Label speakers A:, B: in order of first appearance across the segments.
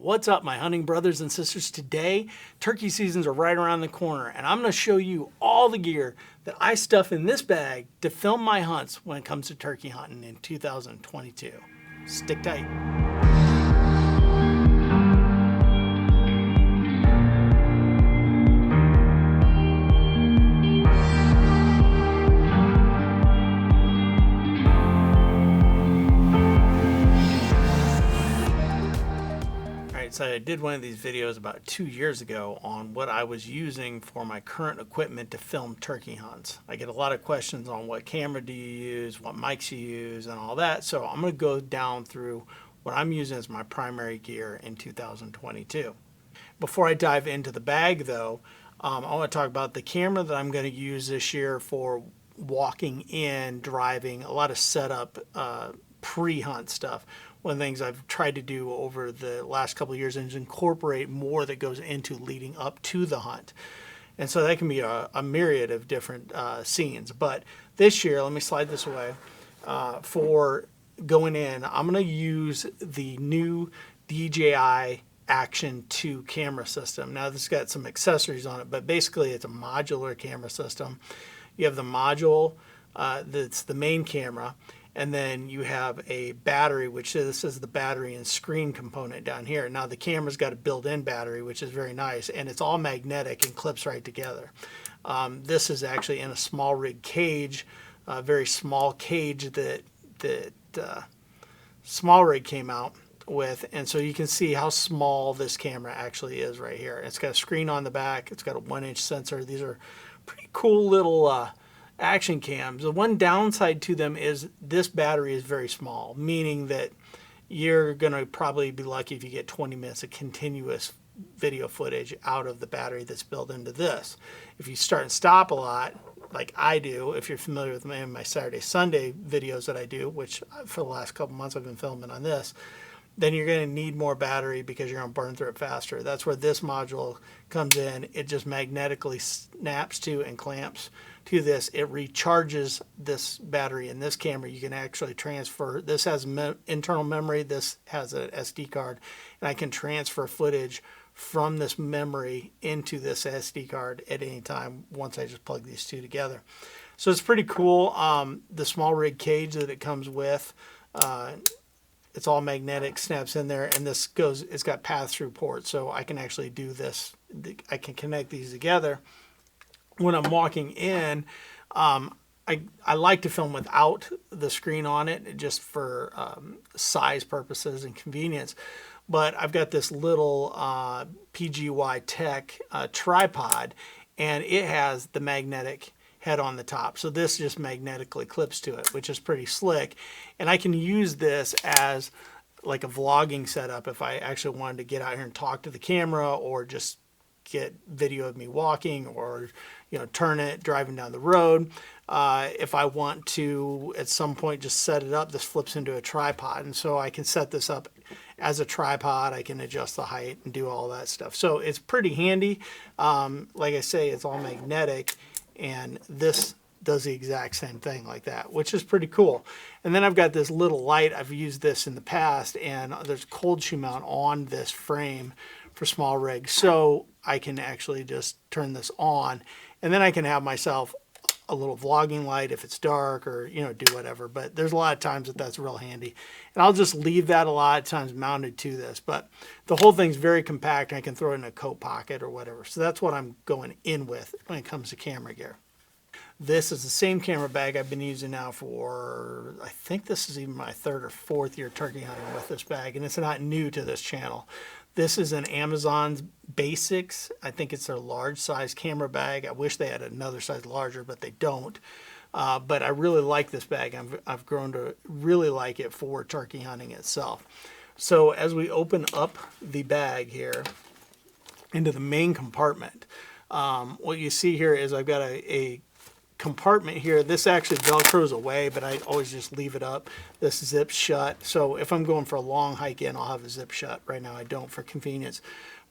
A: What's up, my hunting brothers and sisters? Today, turkey seasons are right around the corner, and I'm going to show you all the gear that I stuff in this bag to film my hunts when it comes to turkey hunting in 2022. Stick tight. So I did one of these videos about 2 years ago on what I was using for my current equipment to film turkey hunts. I get a lot of questions on what camera do you use, what mics you use, and all that. So I'm going to go down through what I'm using as my primary gear in 2022. Before I dive into the bag though, I want to talk about the camera that I'm going to use this year for walking in, driving, a lot of setup, pre-hunt stuff. One of the things I've tried to do over the last couple of years is incorporate more that goes into leading up to the hunt. And so that can be a myriad of different scenes. But this year, let me slide this away, for going in, I'm going to use the new DJI Action 2 camera system. Now this has got some accessories on it, but basically it's a modular camera system. You have the module that's the main camera, and then you have a battery, which this is the battery and screen component down here. Now the camera's got a built-in battery, which is very nice, and it's all magnetic and clips right together. This is actually in a small rig cage, a very small cage that small rig came out with, and so you can see how small this camera actually is right here. It's got a screen on the back. It's got a 1-inch sensor. These are pretty cool little action cams. The one downside to them is this battery is very small, meaning that you're going to probably be lucky if you get 20 minutes of continuous video footage out of the battery that's built into this. If you start and stop a lot, like I do, if you're familiar with my Saturday, Sunday videos that I do, which for the last couple months I've been filming on this, then you're going to need more battery because you're going to burn through it faster. That's where this module comes in. It just magnetically snaps to and clamps to this. It recharges this battery in this camera. You can actually transfer. This has internal memory. This has an SD card, and I can transfer footage from this memory into this SD card at any time once I just plug these two together. So it's pretty cool. The small rig cage that it comes with, it's all magnetic, snaps in there, and this goes, it's got pass-through ports, so I can actually do this. I can connect these together. When I'm walking in, I like to film without the screen on it, just for size purposes and convenience. But I've got this little PGY Tech tripod, and it has the magnetic head on the top. So this just magnetically clips to it, which is pretty slick. And I can use this as like a vlogging setup if I actually wanted to get out here and talk to the camera, or just get video of me walking, or turn it driving down the road. If I want to at some point just set it up, this flips into a tripod, and so I can set this up as a tripod. I can adjust the height and do all that stuff. So it's pretty handy. Like I say, it's all magnetic, and this does the exact same thing like that, which is pretty cool. And then I've got this little light. I've used this in the past, and there's a cold shoe mount on this frame for small rigs, so I can actually just turn this on, and then I can have myself a little vlogging light if it's dark, or do whatever. But there's a lot of times that's real handy, and I'll just leave that a lot of times mounted to this. But the whole thing's very compact, and I can throw it in a coat pocket or whatever. So that's what I'm going in with when it comes to camera gear. This is the same camera bag I've been using now for, I think this is even my 3rd or 4th year turkey hunting with this bag, and it's not new to this channel. This is an Amazon's Basics. I think it's their large size camera bag. I wish they had another size larger, but they don't. But I really like this bag. I've grown to really like it for turkey hunting itself. So as we open up the bag here into the main compartment, what you see here is I've got a compartment here. This actually velcros away, but I always just leave it up. This zips shut, so if I'm going for a long hike in, I'll have a zip shut. Right now I don't, for convenience.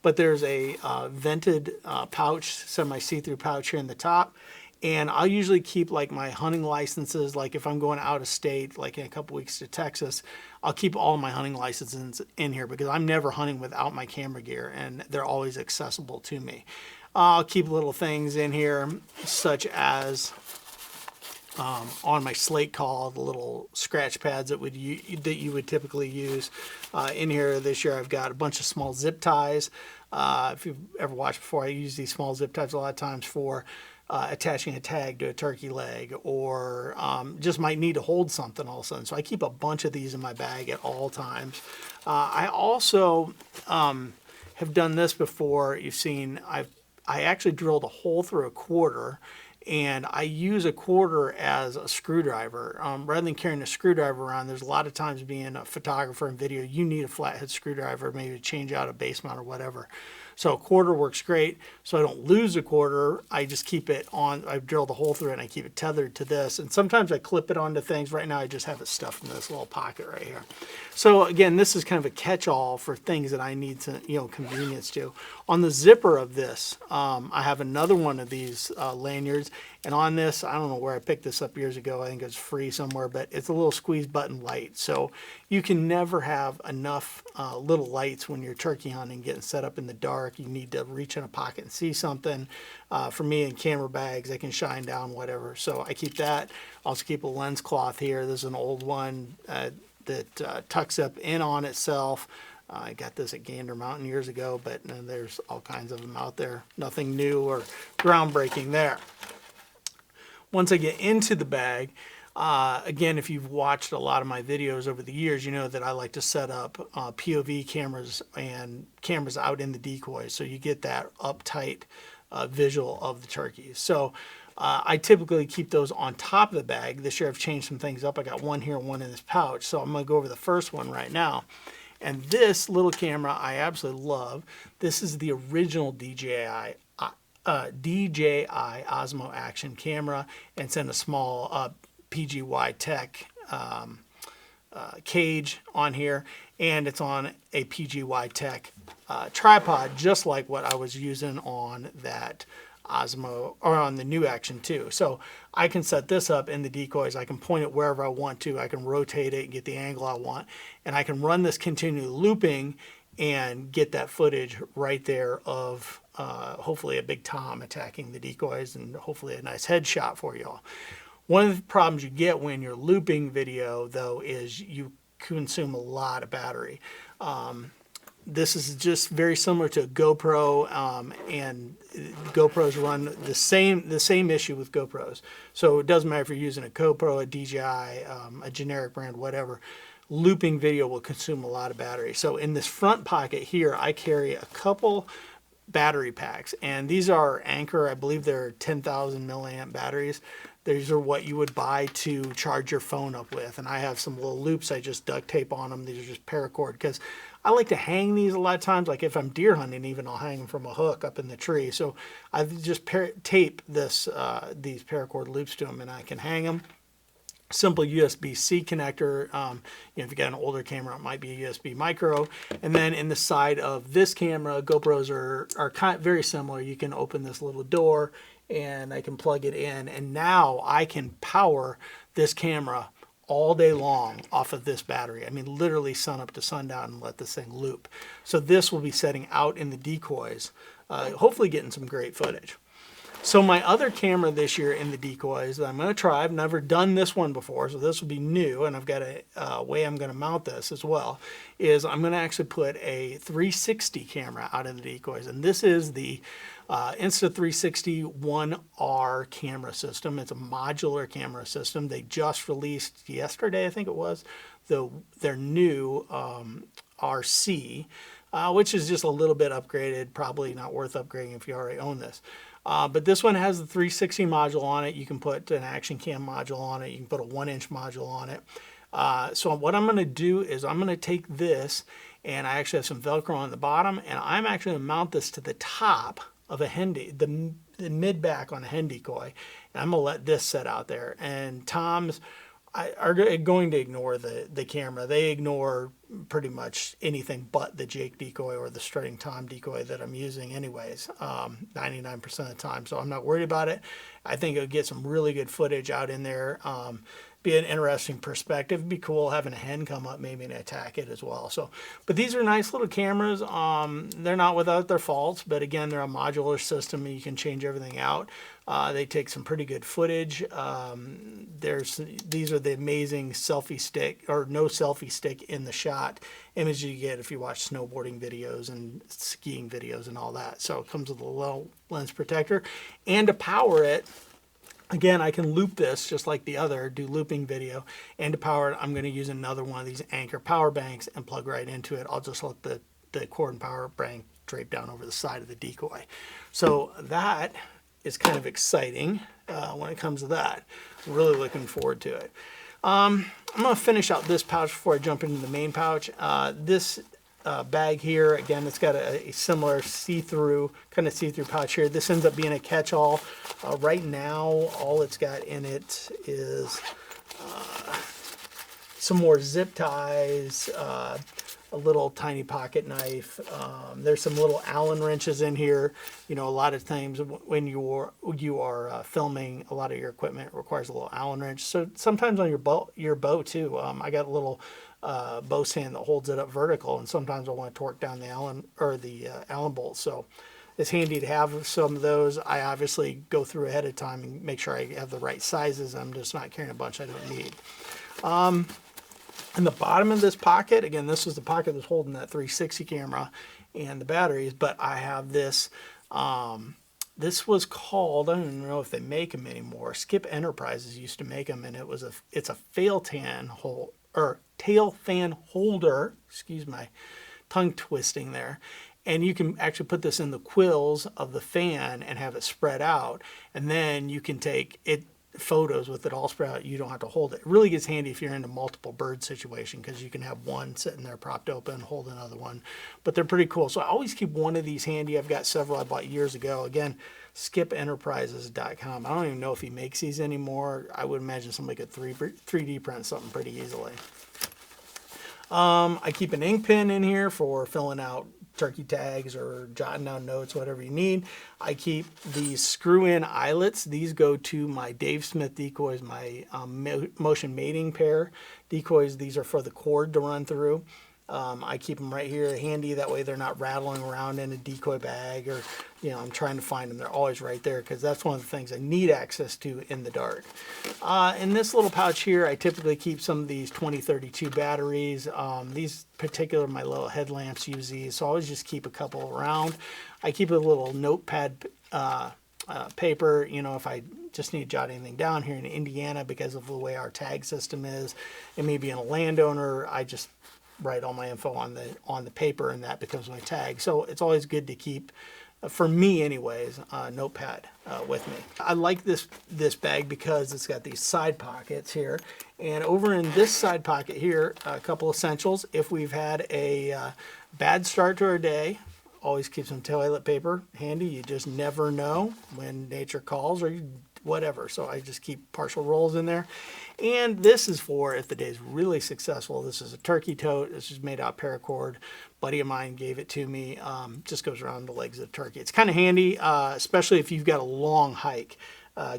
A: But there's a vented pouch, semi see-through pouch here in the top, And I'll usually keep like my hunting licenses, like if I'm going out of state, like in a couple weeks to Texas, I'll keep all my hunting licenses in here because I'm never hunting without my camera gear and they're always accessible to me. I'll keep little things in here such as on my slate call, the little scratch pads that you would typically use. In here this year I've got a bunch of small zip ties. If you've ever watched before, I use these small zip ties a lot of times for attaching a tag to a turkey leg, or just might need to hold something all of a sudden. So I keep a bunch of these in my bag at all times. I also have done this before. You've seen I actually drilled a hole through a quarter, and I use a quarter as a screwdriver. Rather than carrying a screwdriver around, there's a lot of times being a photographer and video, you need a flathead screwdriver maybe to change out a base mount or whatever. So a quarter works great. So I don't lose a quarter. I just keep it on. I've drilled a hole through it and I keep it tethered to this. And sometimes I clip it onto things. Right now I just have it stuffed in this little pocket right here. So again, this is kind of a catch-all for things that I need to, convenience to. On the zipper of this, I have another one of these lanyards. And on this, I don't know where I picked this up years ago. I think it's free somewhere, but it's a little squeeze button light. So you can never have enough little lights when you're turkey hunting, getting set up in the dark. You need to reach in a pocket and see something. For me, in camera bags, they can shine down, whatever. So I keep that. Also keep a lens cloth here. This is an old one that tucks up in on itself. I got this at Gander Mountain years ago, but there's all kinds of them out there. Nothing new or groundbreaking there. Once I get into the bag, again, if you've watched a lot of my videos over the years, you know that I like to set up POV cameras and cameras out in the decoys, so you get that uptight visual of the turkeys. So I typically keep those on top of the bag. This year I've changed some things up. I got one here and one in this pouch, so I'm going to go over the first one right now. And this little camera I absolutely love. This is the original DJI Osmo action camera, and it's in a small PGY Tech cage on here, and it's on a PGY Tech tripod, just like what I was using on that Osmo, or on the new Action 2. So I can set this up in the decoys. I can point it wherever I want to. I can rotate it and get the angle I want, and I can run this continually looping and get that footage right there of hopefully a big tom attacking the decoys, and hopefully a nice headshot for y'all. One of the problems you get when you're looping video, though, is you consume a lot of battery. This is just very similar to a GoPro, and GoPros run the same issue with GoPros. So it doesn't matter if you're using a GoPro, a DJI, a generic brand, whatever. Looping video will consume a lot of battery. So in this front pocket here, I carry a couple battery packs, and these are Anker. I believe they're 10,000 milliamp batteries. These are what you would buy to charge your phone up with. And I have some little loops I just duct tape on them. These are just paracord, because I like to hang these a lot of times. Like if I'm deer hunting, even I'll hang them from a hook up in the tree. So I just tape this these paracord loops to them, and I can hang them. Simple USB-C connector. If you got an older camera, it might be a USB micro. And then in the side of this camera, GoPros are very similar. You can open this little door and I can plug it in, and now I can power this camera all day long off of this battery. I mean, literally sun up to sundown and let this thing loop. So this will be setting out in the decoys, hopefully getting some great footage. So my other camera this year in the decoys that I'm going to try, I've never done this one before, so this will be new, and I've got a way I'm going to mount this as well, is I'm going to actually put a 360 camera out in the decoys. And this is the Insta360 1R camera system. It's a modular camera system. They just released yesterday, I think it was, their new RC, which is just a little bit upgraded, probably not worth upgrading if you already own this. But this one has the 360 module on it. You can put an action cam module on it. You can put a 1-inch module on it. So what I'm going to do is I'm going to take this, and I actually have some Velcro on the bottom, and I'm actually going to mount this to the top of a hen, the mid back on a hen decoy, and I'm going to let this set out there. And toms are going to ignore the camera. They ignore pretty much anything but the Jake decoy or the strutting Tom decoy that I'm using anyways, 99% of the time. So I'm not worried about it. I think it'll get some really good footage out in there. Be an interesting perspective. It'd be cool having a hen come up maybe and attack it as well. So, but these are nice little cameras. They're not without their faults, but again, they're a modular system and you can change everything out. They take some pretty good footage. These are the amazing selfie stick or no selfie stick in the shot image you get if you watch snowboarding videos and skiing videos and all that. So it comes with a little lens protector, and to power it, again, I can loop this just like the other, do looping video, and to power it, I'm going to use another one of these Anker power banks and plug right into it. I'll just let the cord and power bank drape down over the side of the decoy. So that is kind of exciting when it comes to that. I'm really looking forward to it. I'm going to finish out this pouch before I jump into the main pouch. This bag here, again, it's got a similar see-through pouch here. This ends up being a catch-all. Right now, all it's got in it is some more zip ties, a little tiny pocket knife. There's some little Allen wrenches in here. You know, a lot of times when you are filming, a lot of your equipment requires a little Allen wrench. So sometimes on your bow too. I got a little bow stand that holds it up vertical, and sometimes I want to torque down the Allen bolts. So it's handy to have some of those. I obviously go through ahead of time and make sure I have the right sizes. I'm just not carrying a bunch I don't need. In the bottom of this pocket, again, this was the pocket that's holding that 360 camera and the batteries, but I have this. This was called, I don't even know if they make them anymore. Skip Enterprises used to make them, and it's a tail fan holder. Excuse my tongue twisting there. And you can actually put this in the quills of the fan and have it spread out, and then you can take it photos with it all spread out. You don't have to hold it. It really gets handy if you're in a multiple bird situation, because you can have one sitting there propped open, hold another one. But they're pretty cool. So I always keep one of these handy. I've got several I bought years ago. Again, skipenterprises.com. I don't even know if he makes these anymore. I would imagine somebody could 3D print something pretty easily. I keep an ink pen in here for filling out turkey tags or jotting down notes, whatever you need. I keep these screw-in eyelets. These go to my Dave Smith decoys, my motion mating pair decoys. These are for the cord to run through. I keep them right here handy. That way they're not rattling around in a decoy bag, or, you know, I'm trying to find them. They're always right there, because that's one of the things I need access to in the dark. In this little pouch here, I typically keep some of these 2032 batteries. These particular, my little headlamps use these, so I always just keep a couple around. I keep a little notepad paper, you know, if I just need to jot anything down here in Indiana, because of the way our tag system is, and maybe in a landowner, I just write all my info on the paper, and that becomes my tag. So it's always good to keep, for me anyways, a notepad with me. I like this bag because it's got these side pockets here, and over in this side pocket here, a couple essentials. If we've had a bad start to our day, always keep some toilet paper handy. You just never know when nature calls or whatever. So I just keep partial rolls in there. And this is for if the day is really successful. This is a turkey tote. This is made out of paracord. Buddy of mine gave it to me. Just goes around the legs of the turkey. It's kind of handy, especially if you've got a long hike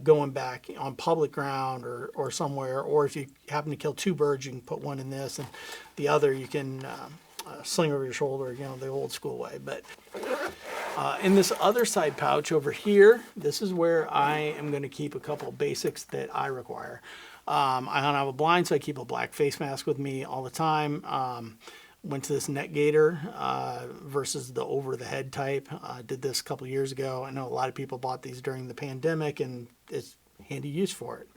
A: going back on public ground or somewhere, or if you happen to kill two birds, you can put one in this, and the other you can sling over your shoulder, you know, the old school way. But in this other side pouch over here, this is where I am going to keep a couple of basics that I require. I don't have a blind, so I keep a black face mask with me all the time. Went to this net gator versus the over-the-head type. Did this a couple of years ago. I know a lot of people bought these during the pandemic, and it's handy use for it.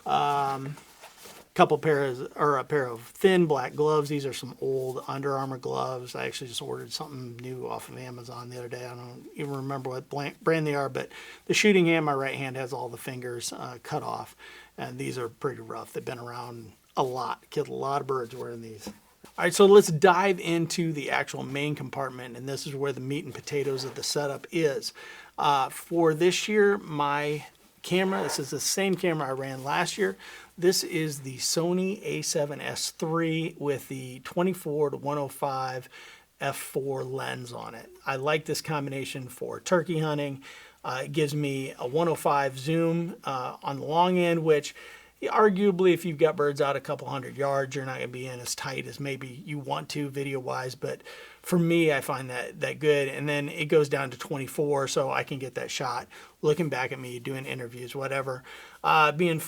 A: A pair of thin black gloves. These are some old Under Armour gloves. I actually just ordered something new off of Amazon the other day. I don't even remember what brand they are, but the shooting hand, my right hand, has all the fingers cut off, and these are pretty rough. They've been around a lot. Killed a lot of birds wearing these. All right, so let's dive into the actual main compartment, and this is where the meat and potatoes of the setup is. For this year, my camera, this is the same camera I ran last year. This is the Sony A7s3 with the 24-105 f4 lens on it. I like this combination for turkey hunting. It gives me a 105 zoom on the long end, which arguably if you've got birds out a couple hundred yards, you're not going to be in as tight as maybe you want to video-wise, but for me, I find that good. And then it goes down to 24, so I can get that shot looking back at me, doing interviews, whatever. Being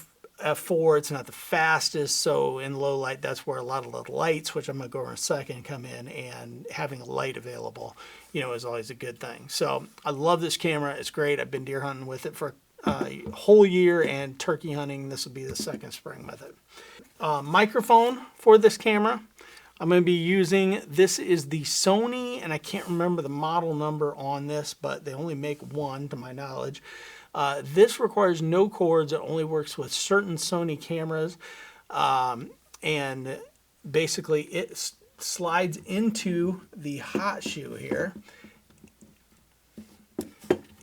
A: f4, it's not the fastest, so in low light, that's where a lot of the lights, which I'm going to go over in a second, come in, and having a light available, you know, is always a good thing. So I love this camera. It's great. I've been deer hunting with it for a whole year, and turkey hunting, this will be the second spring with it. Microphone for this camera, I'm going to be using, this is the Sony, and I can't remember the model number on this, but they only make one to my knowledge. This requires no cords. It only works with certain Sony cameras, and basically it slides into the hot shoe here.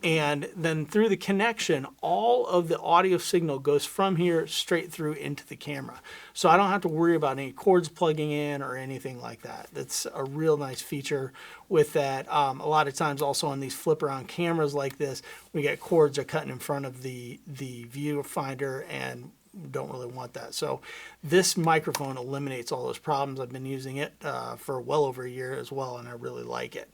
A: And then through the connection, all of the audio signal goes from here straight through into the camera. So I don't have to worry about any cords plugging in or anything like that. That's a real nice feature with that. A lot of times also on these flip around cameras like this, we get cords are cutting in front of the viewfinder, and don't really want that. So this microphone eliminates all those problems. I've been using it for well over a year as well, and I really like it.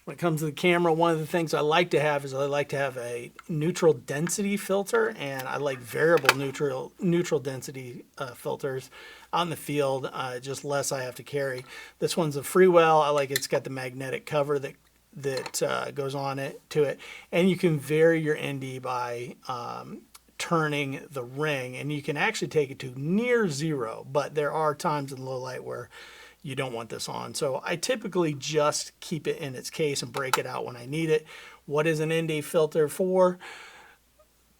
A: When it comes to the camera, one of the things I like to have is I like to have a neutral density filter, and I like variable neutral density filters out in the field, just less I have to carry. This one's a Freewell. I like it's got the magnetic cover that goes on it to it, and you can vary your ND by turning the ring, and you can actually take it to near zero, but there are times in low light where you don't want this on. So I typically just keep it in its case and break it out when I need it. What is an ND filter for?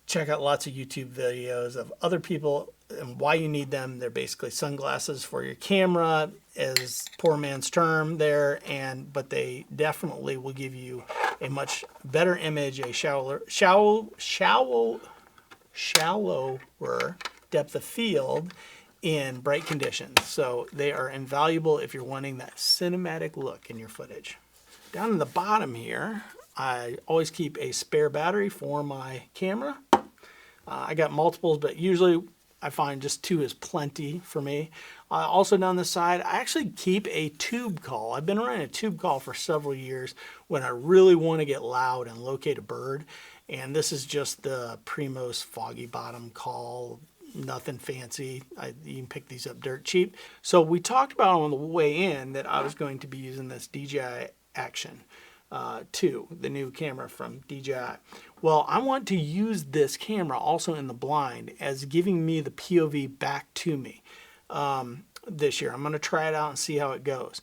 A: Check out lots of YouTube videos of other people and why you need them. They're basically sunglasses for your camera, as poor man's term there, but they definitely will give you a much better image, a shallower depth of field in bright conditions. So they are invaluable if you're wanting that cinematic look in your footage. Down in the bottom here, I always keep a spare battery for my camera. I got multiples, but usually I find just 2 is plenty for me. Also down the side, I actually keep a tube call. I've been running a tube call for several years when I really want to get loud and locate a bird. And this is just the Primos Foggy Bottom call. Nothing fancy. You can pick these up dirt cheap. So we talked about on the way in that I was going to be using this DJI Action 2, the new camera from DJI. Well, I want to use this camera also in the blind as giving me the POV back to me this year. I'm going to try it out and see how it goes.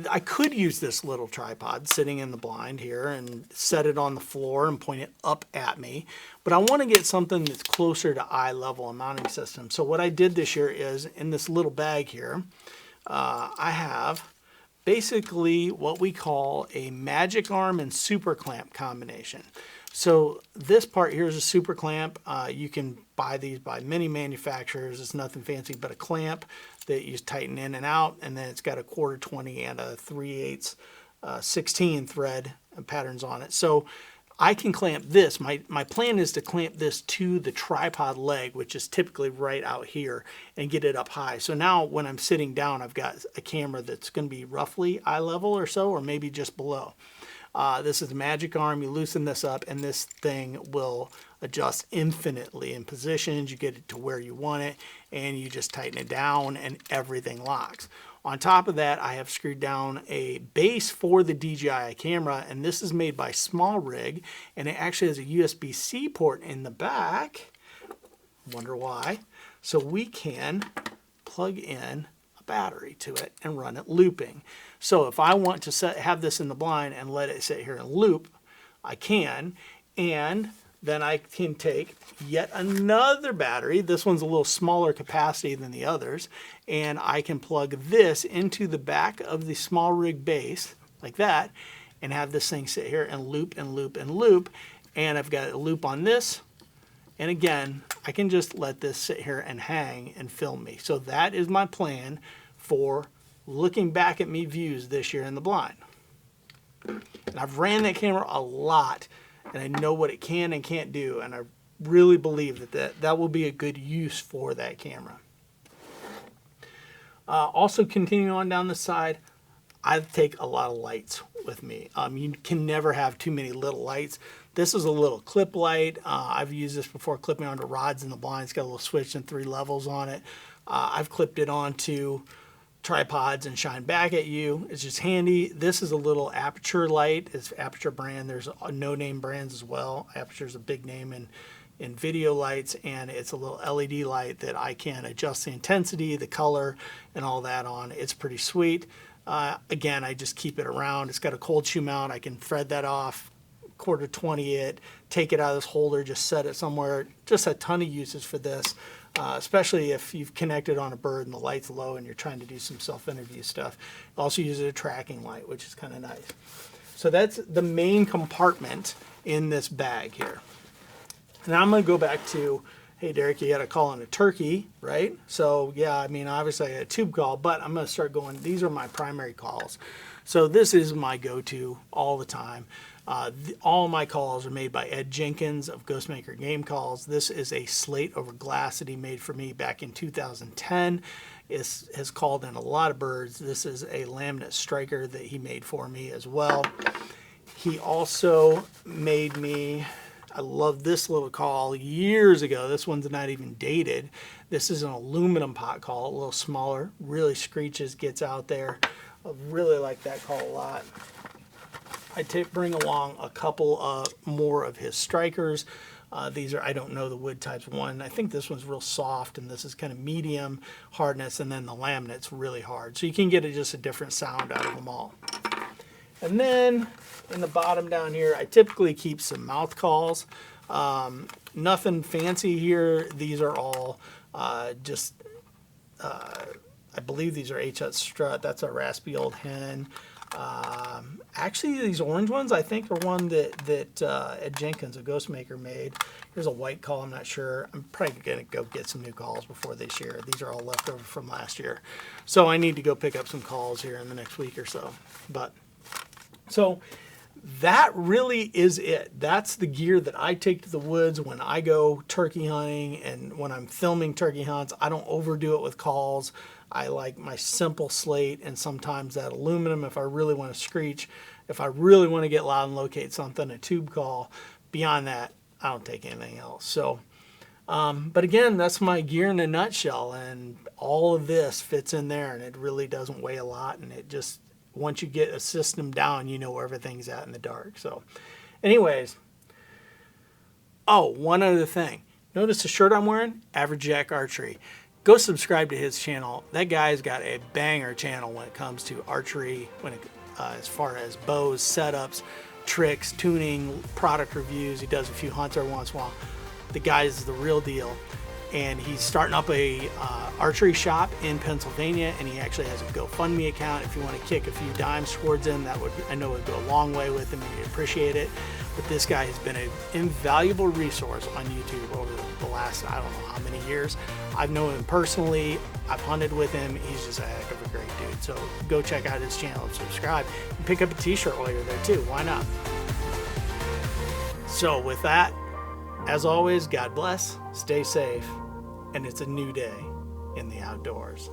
A: I could use this little tripod sitting in the blind here and set it on the floor and point it up at me, but I want to get something that's closer to eye level and mounting system. So what I did this year is in this little bag here, I have basically what we call a magic arm and super clamp combination. So this part here is a super clamp. You can buy these by many manufacturers. It's nothing fancy but a clamp that you tighten in and out, and then it's got a 1/4 20 and a 3/8 16 thread patterns on it. So I can clamp this. My plan is to clamp this to the tripod leg, which is typically right out here, and get it up high. So now when I'm sitting down, I've got a camera that's going to be roughly eye level or so, or maybe just below. This is the magic arm. You loosen this up, and this thing will adjust infinitely in positions. You get it to where you want it, and you just tighten it down, and everything locks. On top of that, I have screwed down a base for the DJI camera, and this is made by Small Rig, and it actually has a USB-C port in the back. Wonder why. So we can plug in a battery to it and run it looping. So if I want to have this in the blind and let it sit here and loop, I can, and then I can take yet another battery. This one's a little smaller capacity than the others, and I can plug this into the back of the Small Rig base like that and have this thing sit here and loop and loop and loop. And I've got a loop on this And again, I can just let this sit here and hang and film me. So that is my plan for looking back at me views this year in the blind. And I've ran that camera a lot, and I know what it can and can't do, and I really believe that will be a good use for that camera. Also, continuing on down the side, I take a lot of lights with me. You can never have too many little lights. This is a little clip light. I've used this before, clipping onto rods in the blind. It's got a little switch and 3 levels on it. I've clipped it onto tripods and shine back at you. It's just handy. This is a little Aperture light. It's Aperture brand. There's no-name brands as well. Aperture's a big name in video lights, and it's a little LED light that I can adjust the intensity, the color, and all that on. It's pretty sweet. Again, I just keep it around. It's got a cold shoe mount. I can thread that off, quarter 20 it, take it out of this holder, just set it somewhere. Just a ton of uses for this, especially if you've connected on a bird and the light's low and you're trying to do some self-interview stuff. Also use it as a tracking light, which is kind of nice. So that's the main compartment in this bag here. Now I'm going to go back to, hey, Derek, you got a call on a turkey, right? So, yeah, I mean, obviously I got a tube call, but I'm going to start going, these are my primary calls. So this is my go-to all the time. All my calls are made by Ed Jenkins of Ghostmaker Game Calls. This is a slate over glass that he made for me back in 2010. It has called in a lot of birds. This is a laminate striker that he made for me as well. He also made me, I love this little call years ago. This one's not even dated. This is an aluminum pot call, a little smaller, really screeches, gets out there. I really like that call a lot. I bring along a couple more of his strikers. These are, I don't know the wood types. One, I think this one's real soft, and this is kind of medium hardness, and then the laminate's really hard. So you can get just a different sound out of them all. And then in the bottom down here, I typically keep some mouth calls. Nothing fancy here. These are all I believe these are HHA strut. That's a raspy old hen. Actually, these orange ones, I think, are one that Ed Jenkins, a Ghostmaker, made. Here's a white call. I'm not sure. I'm probably going to go get some new calls before this year. These are all left over from last year. So I need to go pick up some calls here in the next week or so. So that really is it. That's the gear that I take to the woods when I go turkey hunting, and when I'm filming turkey hunts. I don't overdo it with calls. I like my simple slate, and sometimes that aluminum if I really want to screech. If I really want to get loud and locate something, a tube call. Beyond that, I don't take anything else. So, but again, that's my gear in a nutshell, and all of this fits in there, and it really doesn't weigh a lot, and it just, once you get a system down, you know where everything's at in the dark. So anyways, oh, one other thing. Notice the shirt I'm wearing? Average Jack Archery. Go subscribe to his channel. That guy's got a banger channel when it comes to archery, as far as bows, setups, tricks, tuning, product reviews. He does a few hunts every once in a while. The guy's the real deal. And he's starting up a archery shop in Pennsylvania, and he actually has a GoFundMe account. If you want to kick a few dimes towards him, that would, I know, would go a long way with him, and he'd appreciate it. But this guy has been an invaluable resource on YouTube over the last, I don't know how many years. I've known him personally. I've hunted with him. He's just a heck of a great dude. So go check out his channel and subscribe. And pick up a t-shirt while you're there too. Why not? So with that, as always, God bless, stay safe, and it's a new day in the outdoors.